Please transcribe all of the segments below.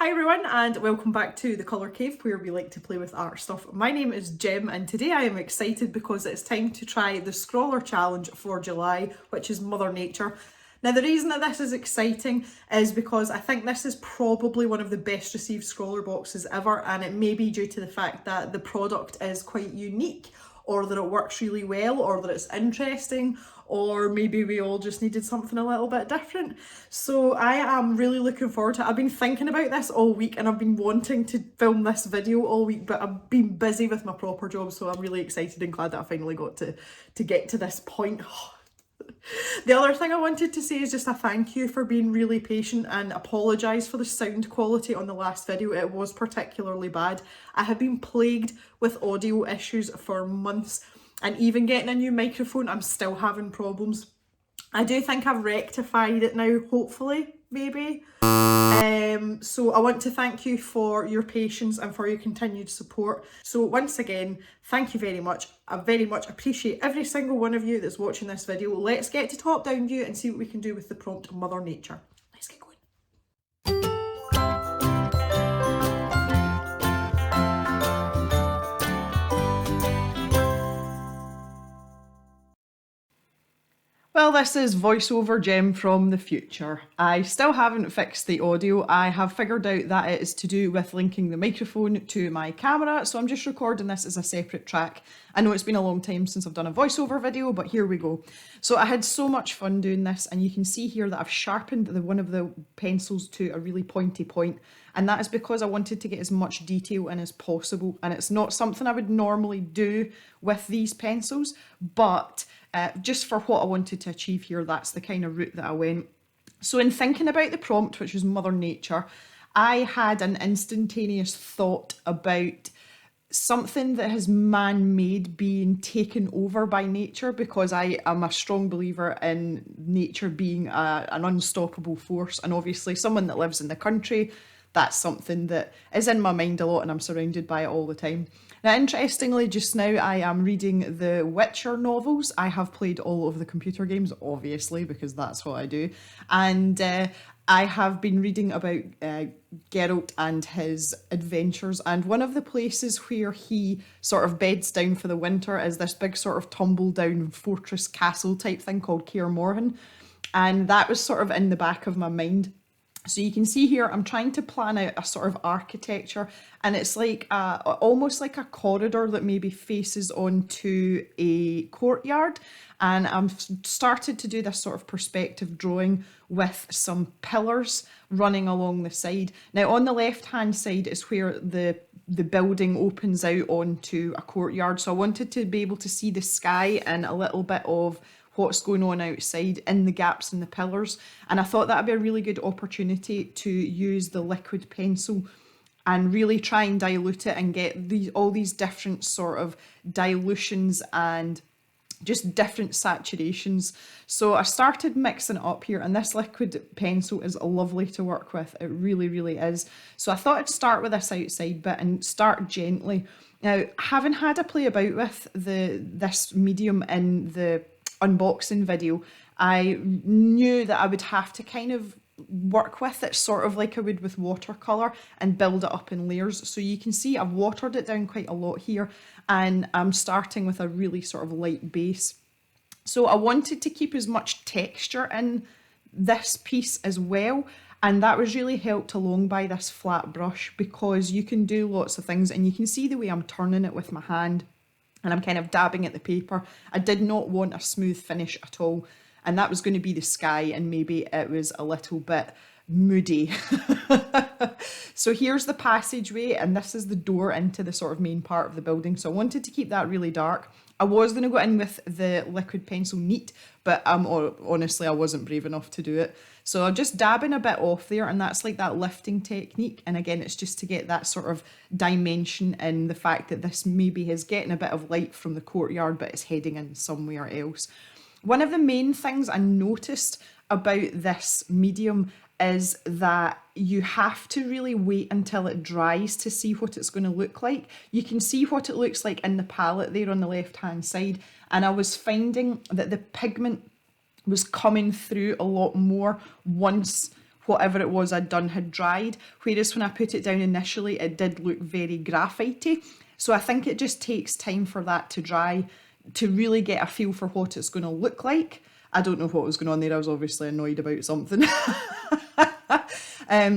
Hi everyone and welcome back to the Colour Cave where we like to play with art stuff. My name is Jem and today I am excited because it's time to try the Scrawler Challenge for July, which is Mother Nature. Now the reason that this is exciting is because I think this is probably one of the best received Scrawler boxes ever, and it may be due to the fact that the product is quite unique, or that it works really well, or that it's interesting, or maybe we all just needed something a little bit different. So I am really looking forward to it. I've been thinking about this all week and I've been wanting to film this video all week, but I've been busy with my proper job, so I'm really excited and glad that I finally got to get to this point. The other thing I wanted to say is just a thank you for being really patient and apologise for the sound quality on the last video. It was particularly bad. I have been plagued with audio issues for months, and even getting a new microphone, I'm still having problems. I do think I've rectified it now, hopefully, maybe. So I want to thank you for your patience and for your continued support. So once again, thank you very much. I very much appreciate every single one of you that's watching this video. Let's get to top down view and see what we can do with the prompt Mother Nature. Let's get going. Well, this is voiceover Jem from the future. I still haven't fixed the audio. I have figured out that it is to do with linking the microphone to my camera, so I'm just recording this as a separate track. I know it's been a long time since I've done a voiceover video, but here we go. So I had so much fun doing this, and you can see here that I've sharpened one of the pencils to a really pointy point, and that is because I wanted to get as much detail in as possible, and it's not something I would normally do with these pencils, but just for what I wanted to achieve here, that's the kind of route that I went. So in thinking about the prompt, which was Mother Nature, I had an instantaneous thought about something that has man-made being taken over by nature, because I am a strong believer in nature being an unstoppable force, and obviously someone that lives in the country, that's something that is in my mind a lot and I'm surrounded by it all the time. Now, interestingly, just now I am reading the Witcher novels. I have played all of the computer games, obviously, because that's what I do. And I have been reading about Geralt and his adventures. And one of the places where he sort of beds down for the winter is this big sort of tumble down fortress castle type thing called Kaer Morhen. And that was sort of in the back of my mind. So you can see here, I'm trying to plan out a sort of architecture, and it's like almost like a corridor that maybe faces onto a courtyard. And I've started to do this sort of perspective drawing with some pillars running along the side. Now on the left hand side is where the building opens out onto a courtyard. So I wanted to be able to see the sky and a little bit of what's going on outside in the gaps in the pillars, and I thought that would be a really good opportunity to use the liquid pencil and really try and dilute it and get all these different sort of dilutions and just different saturations. So I started mixing it up here, and this liquid pencil is lovely to work with. It really, really is. So I thought I'd start with this outside bit and start gently. Now, having had a play about with this medium in the unboxing video, I knew that I would have to kind of work with it sort of like I would with watercolour and build it up in layers. So you can see I've watered it down quite a lot here, and I'm starting with a really sort of light base. So I wanted to keep as much texture in this piece as well, and that was really helped along by this flat brush, because you can do lots of things, and you can see the way I'm turning it with my hand and I'm kind of dabbing at the paper. I did not want a smooth finish at all, and that was going to be the sky, and maybe it was a little bit moody. So here's the passageway, and this is the door into the sort of main part of the building. So I wanted to keep that really dark. I was going to go in with the liquid pencil neat, but honestly I wasn't brave enough to do it. So I'm just dabbing a bit off there, and that's like that lifting technique. And again, it's just to get that sort of dimension in the fact that this maybe is getting a bit of light from the courtyard, but it's heading in somewhere else. One of the main things I noticed about this medium is that you have to really wait until it dries to see what it's going to look like. You can see what it looks like in the palette there on the left hand side, and I was finding that the pigment was coming through a lot more once whatever it was I'd done had dried, whereas when I put it down initially it did look very graphitey. So I think it just takes time for that to dry to really get a feel for what it's going to look like. I don't know what was going on there. I was obviously annoyed about something.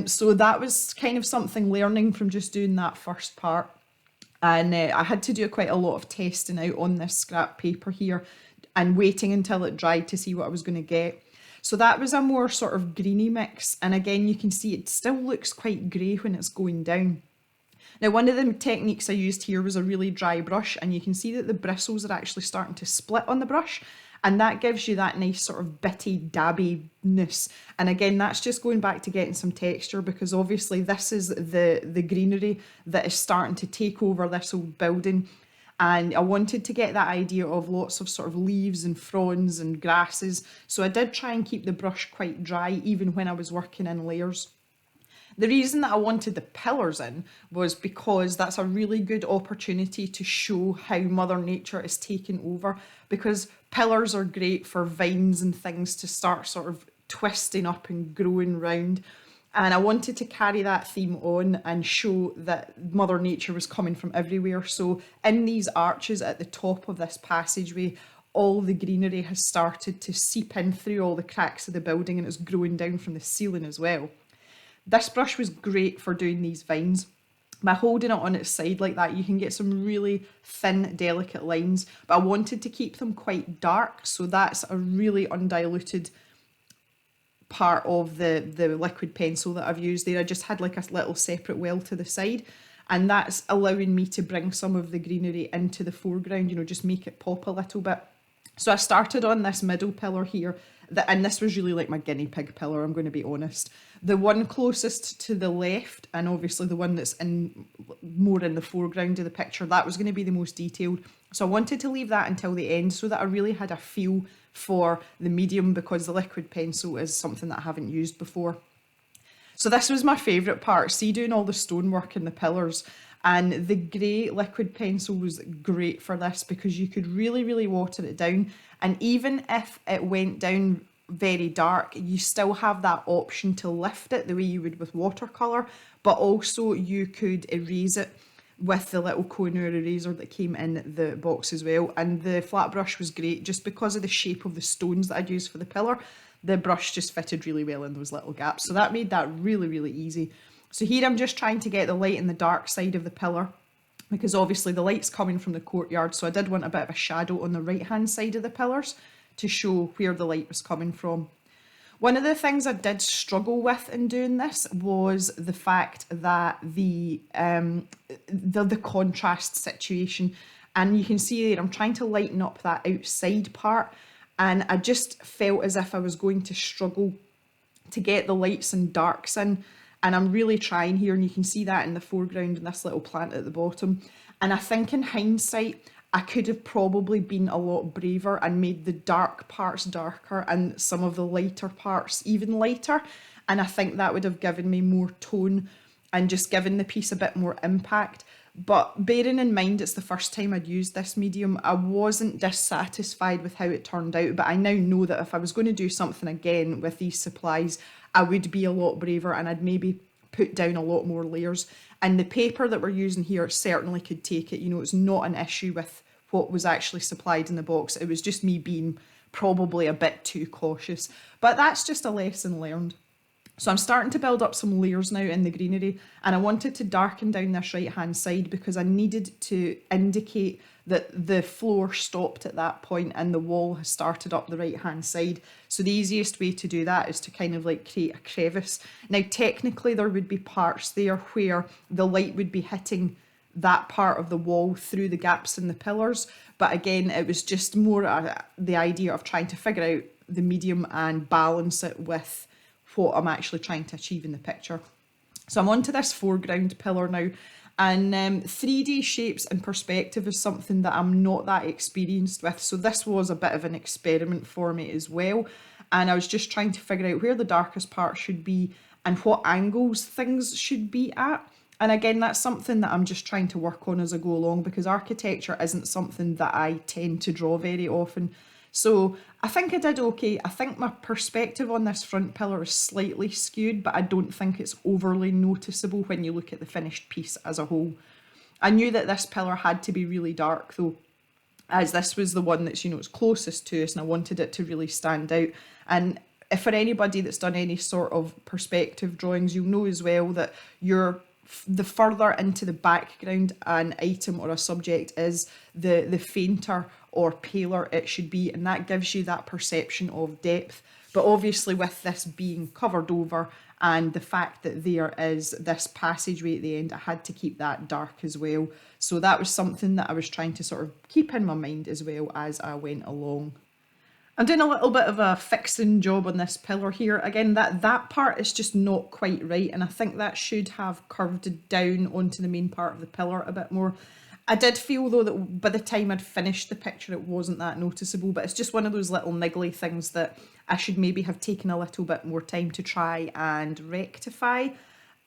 So that was kind of something learning from just doing that first part. And I had to do quite a lot of testing out on this scrap paper here and waiting until it dried to see what I was going to get. So that was a more sort of greeny mix. And again, you can see it still looks quite grey when it's going down. Now, one of the techniques I used here was a really dry brush, and you can see that the bristles are actually starting to split on the brush, and that gives you that nice sort of bitty dabbiness. And again, that's just going back to getting some texture, because obviously this is the greenery that is starting to take over this old building. And I wanted to get that idea of lots of sort of leaves and fronds and grasses. So I did try and keep the brush quite dry even when I was working in layers. The reason that I wanted the pillars in was because that's a really good opportunity to show how Mother Nature is taking over, because pillars are great for vines and things to start sort of twisting up and growing round. And I wanted to carry that theme on and show that Mother Nature was coming from everywhere. So in these arches at the top of this passageway, all the greenery has started to seep in through all the cracks of the building, and it's growing down from the ceiling as well. This brush was great for doing these vines. By holding it on its side like that, you can get some really thin, delicate lines, but I wanted to keep them quite dark, so that's a really undiluted part of the liquid pencil that I've used there. I just had like a little separate well to the side, and that's allowing me to bring some of the greenery into the foreground, you know, just make it pop a little bit. So I started on this middle pillar here, and this was really like my guinea pig pillar, I'm going to be honest. The one closest to the left, and obviously the one that's more in the foreground of the picture, that was going to be the most detailed. So I wanted to leave that until the end so that I really had a feel for the medium, because the liquid pencil is something that I haven't used before. So this was my favourite part, see, doing all the stonework in the pillars. And the grey liquid pencil was great for this, because you could really, really water it down. And even if it went down very dark, you still have that option to lift it the way you would with watercolour, but also you could erase it with the little corner eraser that came in the box as well. And the flat brush was great just because of the shape of the stones that I'd used for the pillar. The brush just fitted really well in those little gaps, so that made that really, really easy. So here I'm just trying to get the light and the dark side of the pillar, because obviously the light's coming from the courtyard, so I did want a bit of a shadow on the right hand side of the pillars to show where the light was coming from. One of the things I did struggle with in doing this was the fact that the contrast situation, and you can see there I'm trying to lighten up that outside part, and I just felt as if I was going to struggle to get the lights and darks in. And I'm really trying here, and you can see that in the foreground and this little plant at the bottom. And I think in hindsight, I could have probably been a lot braver and made the dark parts darker and some of the lighter parts even lighter. And I think that would have given me more tone and just given the piece a bit more impact. But bearing in mind it's the first time I'd used this medium, I wasn't dissatisfied with how it turned out. But I now know that if I was going to do something again with these supplies, I would be a lot braver, and I'd maybe put down a lot more layers. And the paper that we're using here certainly could take it. You know, it's not an issue with what was actually supplied in the box. It was just me being probably a bit too cautious. But that's just a lesson learned. So I'm starting to build up some layers now in the greenery, and I wanted to darken down this right hand side because I needed to indicate that the floor stopped at that point and the wall has started up the right hand side. So the easiest way to do that is to kind of like create a crevice. Now technically there would be parts there where the light would be hitting that part of the wall through the gaps in the pillars, but again it was just more the idea of trying to figure out the medium and balance it with what I'm actually trying to achieve in the picture. So I'm onto this foreground pillar now, and 3D shapes and perspective is something that I'm not that experienced with, so this was a bit of an experiment for me as well, and I was just trying to figure out where the darkest part should be and what angles things should be at. And again, that's something that I'm just trying to work on as I go along, because architecture isn't something that I tend to draw very often. So I think I did okay. I think my perspective on this front pillar is slightly skewed, but I don't think it's overly noticeable when you look at the finished piece as a whole. I knew that this pillar had to be really dark though, as this was the one that's, it's closest to us, and I wanted it to really stand out. And if for anybody that's done any sort of perspective drawings, you'll know as well that the further into the background an item or a subject is, the fainter or paler it should be, and that gives you that perception of depth. But obviously with this being covered over and the fact that there is this passageway at the end, I had to keep that dark as well. So that was something that I was trying to sort of keep in my mind as well as I went along. I'm doing a little bit of a fixing job on this pillar here. Again, that part is just not quite right, and I think that should have curved down onto the main part of the pillar a bit more. I did feel though that by the time I'd finished the picture it wasn't that noticeable, but it's just one of those little niggly things that I should maybe have taken a little bit more time to try and rectify.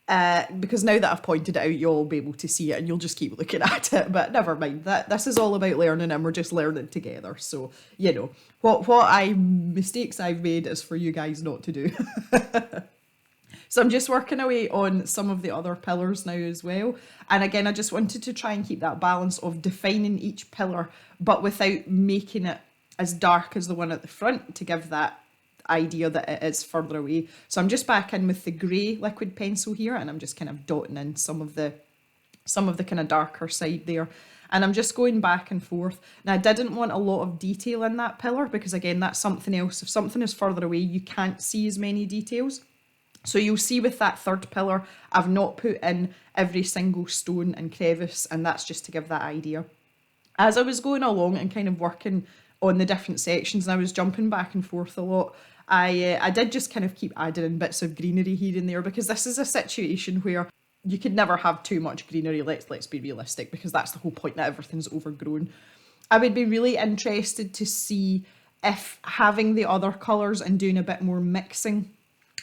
Because now that I've pointed it out, you'll be able to see it and you'll just keep looking at it. But never mind, this is all about learning and we're just learning together. So, mistakes I've made is for you guys not to do. So I'm just working away on some of the other pillars now as well. And again, I just wanted to try and keep that balance of defining each pillar, but without making it as dark as the one at the front to give that idea that it is further away. So I'm just back in with the grey liquid pencil here, and I'm just kind of dotting in some of the kind of darker side there. And I'm just going back and forth. Now, I didn't want a lot of detail in that pillar because, again, that's something else. If something is further away, you can't see as many details. So you'll see with that third pillar, I've not put in every single stone and crevice, and that's just to give that idea. As I was going along and kind of working on the different sections, and I was jumping back and forth a lot, I did just kind of keep adding in bits of greenery here and there, because this is a situation where you could never have too much greenery, let's be realistic, because that's the whole point, that everything's overgrown. I would be really interested to see if having the other colours and doing a bit more mixing,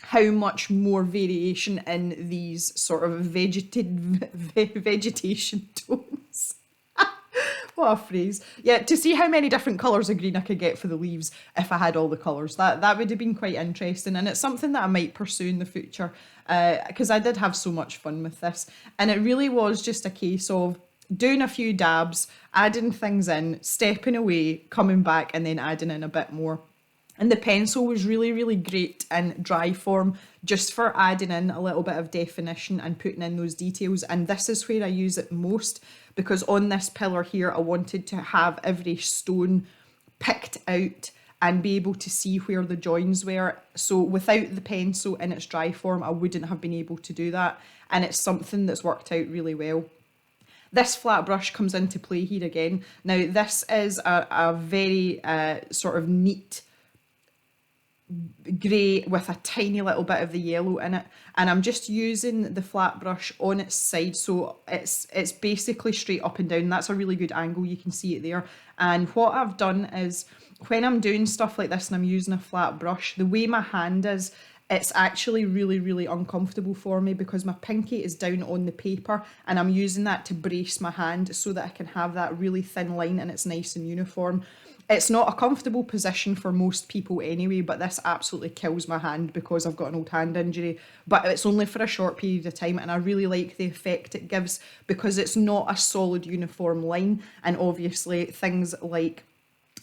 how much more variation in these sort of vegetation tones. What a phrase. Yeah, to see how many different colours of green I could get for the leaves if I had all the colours. That would have been quite interesting, and it's something that I might pursue in the future, because I did have so much fun with this. And it really was just a case of doing a few dabs, adding things in, stepping away, coming back, and then adding in a bit more. And the pencil was really, really great in dry form, just for adding in a little bit of definition and putting in those details. And this is where I use it most, because on this pillar here, I wanted to have every stone picked out and be able to see where the joins were. So without the pencil in its dry form, I wouldn't have been able to do that. And it's something that's worked out really well. This flat brush comes into play here again. Now, this is a very sort of neat grey with a tiny little bit of the yellow in it, and I'm just using the flat brush on its side, so it's basically straight up and down. That's a really good angle, you can see it there. And what I've done is, when I'm doing stuff like this and I'm using a flat brush, the way my hand is, it's actually really, really uncomfortable for me, because my pinky is down on the paper and I'm using that to brace my hand so that I can have that really thin line and it's nice and uniform. It's not a comfortable position for most people anyway, but this absolutely kills my hand because I've got an old hand injury. But it's only for a short period of time, and I really like the effect it gives because it's not a solid uniform line, and obviously things like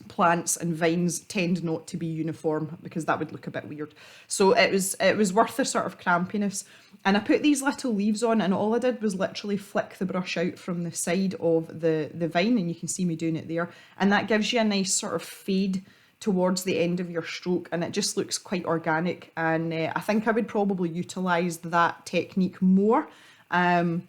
plants and vines tend not to be uniform because that would look a bit weird. So it was worth the sort of crampiness. And I put these little leaves on, and all I did was literally flick the brush out from the side of the vine, and you can see me doing it there. And that gives you a nice sort of fade towards the end of your stroke, and it just looks quite organic. And I think I would probably utilise that technique more in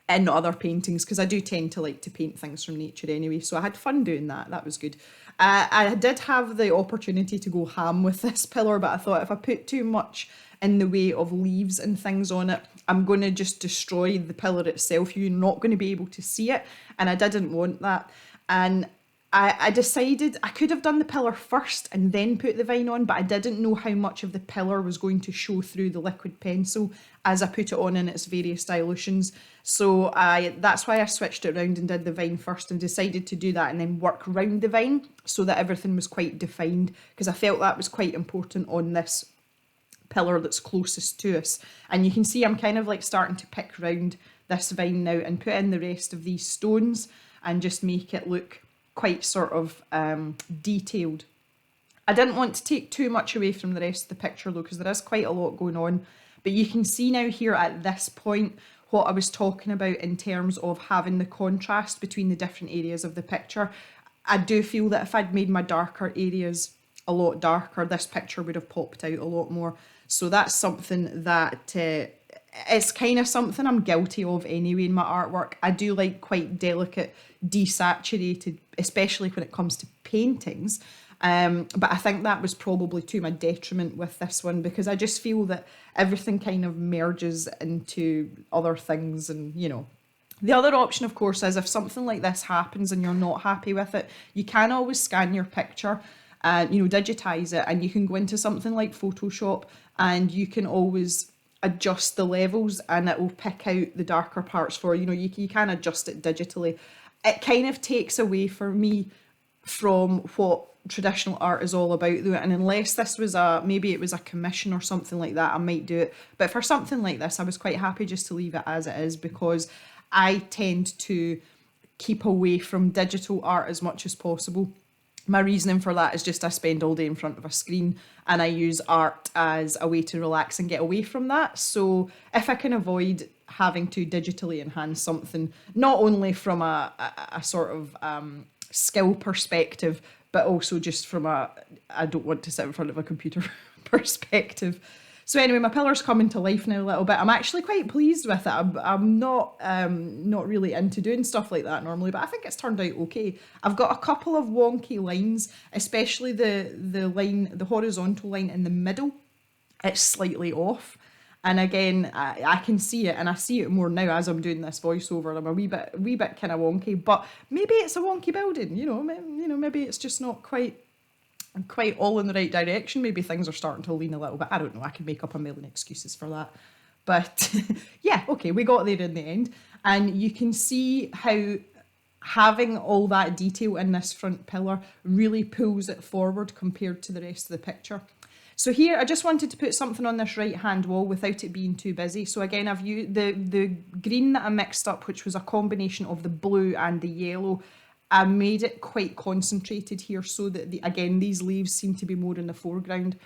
other paintings, because I do tend to like to paint things from nature anyway. So I had fun doing that. That was good. I did have the opportunity to go ham with this pillar, but I thought if I put too much in the way of leaves and things on it, I'm going to just destroy the pillar itself. You're not going to be able to see it, and I didn't want that. And I decided I could have done the pillar first and then put the vine on, but I didn't know how much of the pillar was going to show through the liquid pencil as I put it on in its various dilutions. So that's why I switched it around and did the vine first, and decided to do that and then work round the vine so that everything was quite defined, because I felt that was quite important on this pillar that's closest to us. And you can see I'm kind of like starting to pick round this vine now and put in the rest of these stones and just make it look quite sort of detailed. I didn't want to take too much away from the rest of the picture though, because there is quite a lot going on. But you can see now here at this point what I was talking about in terms of having the contrast between the different areas of the picture. I do feel that if I'd made my darker areas a lot darker, this picture would have popped out a lot more. So that's something that it's kind of something I'm guilty of anyway in my artwork. I do like quite delicate, desaturated, especially when it comes to paintings. But I think that was probably to my detriment with this one, because I just feel that everything kind of merges into other things. And, you know, the other option, of course, is if something like this happens and you're not happy with it, you can always scan your picture, digitize it, and you can go into something like Photoshop and you can always adjust the levels and it will pick out the darker parts for you. You can adjust it digitally. It kind of takes away for me from what traditional art is all about though, and unless this was maybe it was a commission or something like that, I might do it. But for something like this, I was quite happy just to leave it as it is, because I tend to keep away from digital art as much as possible. My reasoning for that is just I spend all day in front of a screen and I use art as a way to relax and get away from that. So if I can avoid having to digitally enhance something, not only from a sort of skill perspective, but also just from I don't want to sit in front of a computer perspective. So anyway, my pillar's coming to life now a little bit. I'm actually quite pleased with it. I'm not really into doing stuff like that normally, but I think it's turned out okay. I've got a couple of wonky lines, especially the horizontal line in the middle. It's slightly off. And again, I can see it, and I see it more now as I'm doing this voiceover. I'm a wee bit kind of wonky, but maybe it's a wonky building. Maybe it's just not quite all in the right direction. Maybe things are starting to lean a little bit. I don't know. I could make up a million excuses for that. But yeah, okay, we got there in the end. And you can see how having all that detail in this front pillar really pulls it forward compared to the rest of the picture. So here, I just wanted to put something on this right-hand wall without it being too busy. So again, I've used the green that I mixed up, which was a combination of the blue and the yellow. I made it quite concentrated here so that, again, these leaves seem to be more in the foreground.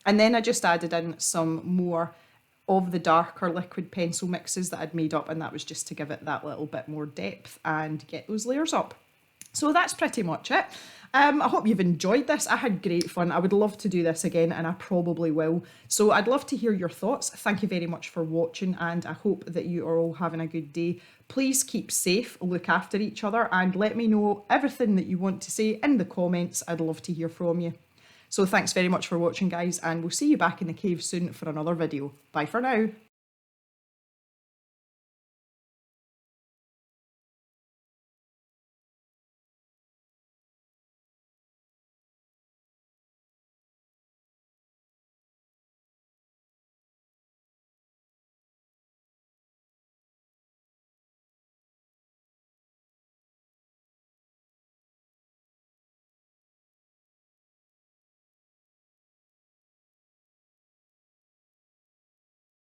And then I just added in some more of the darker liquid pencil mixes that I'd made up, and that was just to give it that little bit more depth and get those layers up. So that's pretty much it. I hope you've enjoyed this. I had great fun. I would love to do this again, and I probably will. So I'd love to hear your thoughts. Thank you very much for watching, and I hope that you are all having a good day. Please keep safe, look after each other, and let me know everything that you want to say in the comments. I'd love to hear from you. So thanks very much for watching, guys, and we'll see you back in the cave soon for another video. Bye for now.